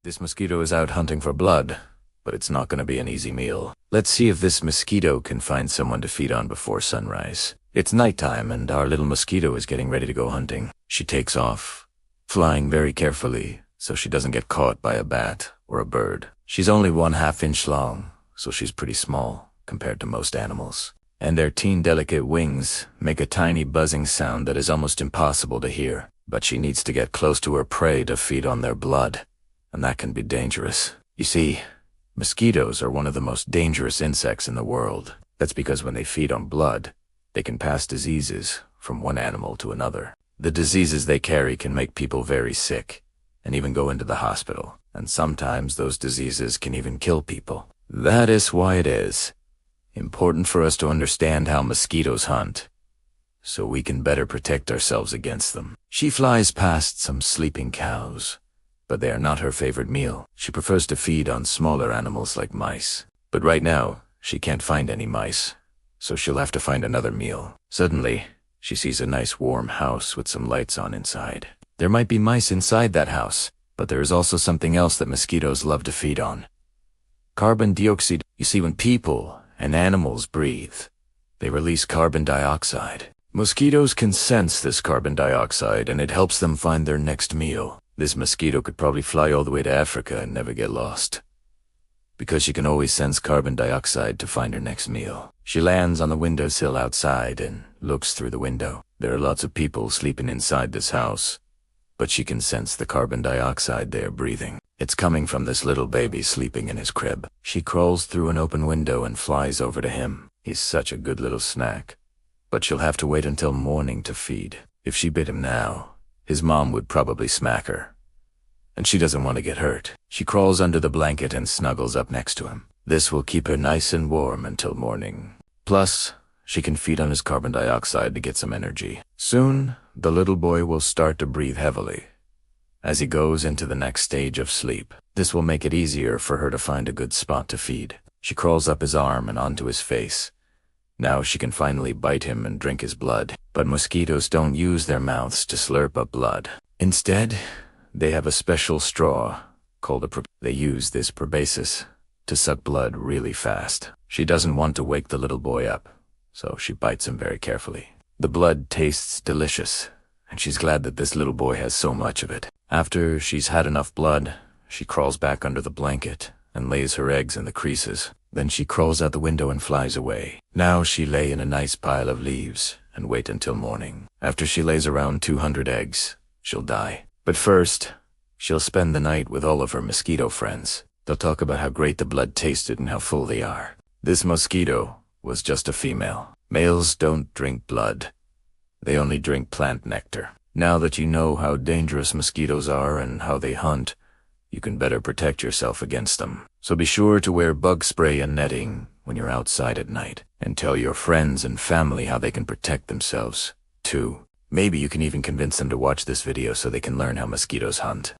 This mosquito is out hunting for blood, but it's not going to be an easy meal. Let's see if this mosquito can find someone to feed on before sunrise. It's nighttime and our little mosquito is getting ready to go hunting. She takes off, flying very carefully so she doesn't get caught by a bat or a bird. She's only 1/2 inch long, so she's pretty small compared to most animals. And their delicate wings make a tiny buzzing sound that is almost impossible to hear. But she needs to get close to her prey to feed on their blood, and that can be dangerous. You see, mosquitoes are one of the most dangerous insects in the world. That's because when they feed on blood, they can pass diseases from one animal to another. The diseases they carry can make people very sick, and even go into the hospital. And sometimes those diseases can even kill people. That is why it is important for us to understand how mosquitoes hunt, so we can better protect ourselves against them. She flies past some sleeping cows, but they are not her favorite meal. She prefers to feed on smaller animals like mice. But right now, she can't find any mice, so she'll have to find another meal. Suddenly, she sees a nice warm house with some lights on inside. There might be mice inside that house, but there is also something else that mosquitoes love to feed on. Carbon dioxide. You see, when people and animals breathe, they release carbon dioxide. Mosquitoes can sense this carbon dioxide, and it helps them find their next meal. This mosquito could probably fly all the way to Africa and never get lost, because she can always sense carbon dioxide to find her next meal. She lands on the windowsill outside and looks through the window. There are lots of people sleeping inside this house, but she can sense the carbon dioxide they are breathing. It's coming from this little baby sleeping in his crib. She crawls through an open window and flies over to him. He's such a good little snack, but she'll have to wait until morning to feed. If she bit him now, his mom would probably smack her, and she doesn't want to get hurt. She crawls under the blanket and snuggles up next to him. This will keep her nice and warm until morning. Plus, she can feed on his carbon dioxide to get some energy. Soon, the little boy will start to breathe heavily as he goes into the next stage of sleep. This will make it easier for her to find a good spot to feed. She crawls up his arm and onto his face. Now she can finally bite him and drink his blood. But mosquitoes don't use their mouths to slurp up blood. Instead, they have a special straw called they use this proboscis to suck blood really fast. She doesn't want to wake the little boy up, so she bites him very carefully. The blood tastes delicious, and she's glad that this little boy has so much of it. After she's had enough blood, she crawls back under the blanket and lays her eggs in the creases. Then she crawls out the window and flies away. Now she lay in a nice pile of leaves and wait until morning. After she lays around 200 eggs, she'll die. But first, she'll spend the night with all of her mosquito friends. They'll talk about how great the blood tasted and how full they are. This mosquito was just a female. Males don't drink blood. They only drink plant nectar. Now that you know how dangerous mosquitoes are and how they hunt, you can better protect yourself against them. So be sure to wear bug spray and netting when you're outside at night, and tell your friends and family how they can protect themselves, too. Maybe you can even convince them to watch this video so they can learn how mosquitoes hunt.